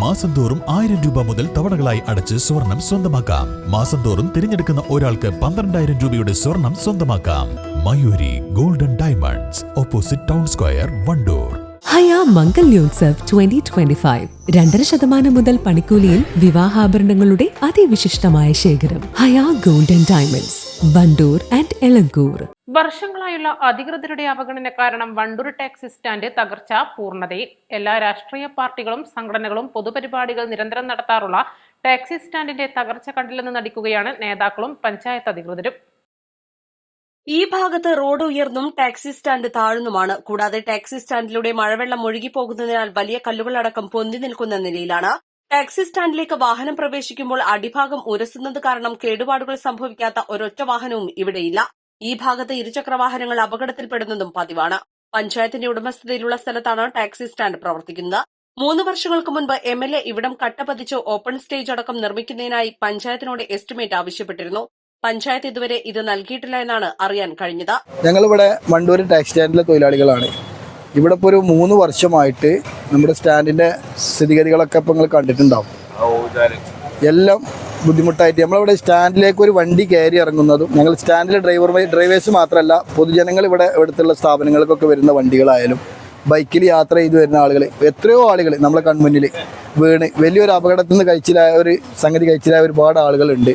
മാസം തോറും 1000 രൂപ മുതൽ തവണകളായി അടച്ച് സ്വർണം സ്വന്തമാക്കാം. മാസം തോറും തിരഞ്ഞെടുക്കുന്ന ഒരാൾക്ക് 12,000 രൂപയുടെ സ്വർണം സ്വന്തമാക്കാം. Mayuri golden diamonds, opposite town square, Wandoor. Haya മംഗല്യോത്സവ് 2025 2.5% മുതൽ പണിക്കൂലിയിൽ വിവാഹാഭരണങ്ങളുടെ അതിവിശിഷ്ടമായ ശേഖരം. Haya golden diamonds, Wandoor and Elankur. വർഷങ്ങളായുള്ള അധികൃതരുടെ അവഗണന കാരണം വണ്ടൂർ ടാക്സി സ്റ്റാൻഡ് തകർച്ച പൂർണ്ണതയിൽ. എല്ലാ രാഷ്ട്രീയ പാർട്ടികളും സംഘടനകളും പൊതുപരിപാടികൾ നിരന്തരം നടത്താറുള്ള ടാക്സി സ്റ്റാൻഡിന്റെ തകർച്ച കണ്ടില്ലെന്ന് നടിക്കുകയാണ് നേതാക്കളും പഞ്ചായത്ത് അധികൃതരും. ഈ ഭാഗത്ത് റോഡ് ഉയർന്നും ടാക്സി സ്റ്റാൻഡ് താഴ്ന്നുമാണ്. കൂടാതെ ടാക്സി സ്റ്റാൻഡിലൂടെ മഴവെള്ളം ഒഴുകിപ്പോകുന്നതിനാൽ വലിയ കല്ലുകളടക്കം പൊന്തി നിൽക്കുന്ന നിലയിലാണ്. ടാക്സി സ്റ്റാൻഡിലേക്ക് വാഹനം പ്രവേശിക്കുമ്പോൾ അടിഭാഗം ഉരസുന്നത് കാരണം കേടുപാടുകൾ സംഭവിക്കാത്ത ഒരൊറ്റ വാഹനവും ഇവിടെയില്ല. ഈ ഭാഗത്ത് ഇരുചക്ര വാഹനങ്ങൾ അപകടത്തിൽപ്പെടുന്നതും പതിവാണ്. പഞ്ചായത്തിന്റെ ഉടമസ്ഥതയിലുള്ള സ്ഥലത്താണ് ടാക്സി സ്റ്റാൻഡ് പ്രവർത്തിക്കുന്നത്. 3 വർഷങ്ങൾക്ക് മുൻപ് MLA ഇവിടം കട്ടപതിച്ച് ഓപ്പൺ സ്റ്റേജ് അടക്കം നിർമ്മിക്കുന്നതിനായി പഞ്ചായത്തിനോട് എസ്റ്റിമേറ്റ് ആവശ്യപ്പെട്ടിരുന്നു. പഞ്ചായത്ത് ഇതുവരെ ഇത് നൽകിയിട്ടില്ല എന്നാണ് അറിയാൻ കഴിഞ്ഞത്. ഞങ്ങളിവിടെ വണ്ടൂർ ടാക്സി സ്റ്റാൻഡിലെ തൊഴിലാളികളാണ്. ഇവിടെ ഇപ്പോൾ ഒരു 3 വർഷമായിട്ട് നമ്മുടെ സ്റ്റാൻഡിന്റെ സ്ഥിതിഗതികളൊക്കെ ഇപ്പോൾ നിങ്ങൾ കണ്ടിട്ടുണ്ടാവും. എല്ലാം ബുദ്ധിമുട്ടായിട്ട് നമ്മളിവിടെ സ്റ്റാൻഡിലേക്ക് ഒരു വണ്ടി കയറി ഇറങ്ങുന്നതും, ഞങ്ങൾ സ്റ്റാൻഡിലെ ഡ്രൈവേഴ്സ് മാത്രമല്ല പൊതുജനങ്ങൾ ഇവിടുത്തെ സ്ഥാപനങ്ങൾക്കൊക്കെ വരുന്ന വണ്ടികളായാലും ബൈക്കിൽ യാത്ര ചെയ്ത് വരുന്ന ആളുകൾ, എത്രയോ ആളുകൾ നമ്മളെ കൺമുന്നിൽ വീണ് വലിയൊരു അപകടത്തിൽ നിന്ന് കഴിച്ചിലായ ഒരുപാട് ആളുകളുണ്ട്.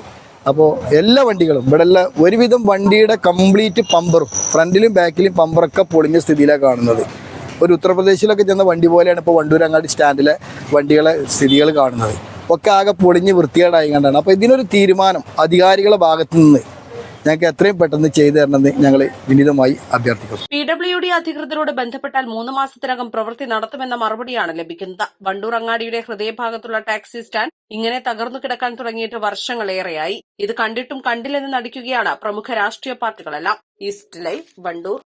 അപ്പോൾ എല്ലാ വണ്ടികളും ഇവിടെ ഒരുവിധം വണ്ടിയുടെ കംപ്ലീറ്റ് പമ്പറും ഫ്രണ്ടിലും ബാക്കിലും പമ്പറൊക്കെ പൊളിഞ്ഞ സ്ഥിതിയിലാണ് കാണുന്നത്. ഒരു ഉത്തർപ്രദേശിലൊക്കെ ചെന്ന വണ്ടി പോലെയാണ് ഇപ്പോൾ വണ്ടൂരങ്ങാടി സ്റ്റാൻഡിലെ വണ്ടികളെ സ്ഥിതികൾ കാണുന്നത്. ഒക്കെ ആകെ പൊളിഞ്ഞ് വൃത്തികേടായി കണ്ടാണ്. അപ്പോൾ ഇതിനൊരു തീരുമാനം അധികാരികളുടെ ഭാഗത്തു നിന്ന് ഞങ്ങൾക്ക് എത്രയും പെട്ടെന്ന് ചെയ്തു തരണമെന്ന് ഞങ്ങൾ വിനീതമായി അഭ്യർത്ഥിക്കുന്നു. PWD അധികൃതരോട് ബന്ധപ്പെട്ടാൽ 3 മാസത്തിനകം പ്രവൃത്തി നടത്തുമെന്ന മറുപടിയാണ് ലഭിക്കുന്നത്. വണ്ടൂർ അങ്ങാടിയുടെ ഹൃദയഭാഗത്തുള്ള ടാക്സി സ്റ്റാൻഡ് ഇങ്ങനെ തകർന്നു കിടക്കാൻ തുടങ്ങിയിട്ട് വർഷങ്ങളേറെയായി. ഇത് കണ്ടിട്ടും കണ്ടില്ലെന്ന് നടിക്കുകയാണ് പ്രമുഖ രാഷ്ട്രീയ പാർട്ടികളെല്ലാം. East live, Wandoor.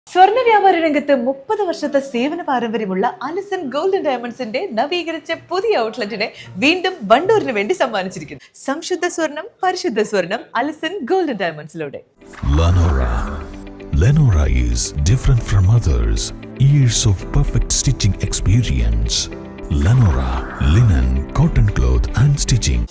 സ്വർണ്ണ വ്യാപാര രംഗത്ത് 30 വർഷത്തെ സേവന പാരമ്പര്യമുള്ള അലിസൺ ഗോൾഡൻ ഡയമണ്ട്സിന്റെ നവീകരിച്ച പുതിയ ഔട്ട്ലെറ്റിനെ വീണ്ടും വണ്ടൂരിന് വേണ്ടി സമ്മാനിച്ചിരിക്കുന്നു. സംശുദ്ധ സ്വർണം, പരിശുദ്ധ സ്വർണം, അലിസൺ ഗോൾഡൻ ഡയമണ്ട്സിലൂടെ. Lenora is different from others. Years of perfect stitching experience. Lenora linen, cotton cloth and stitching.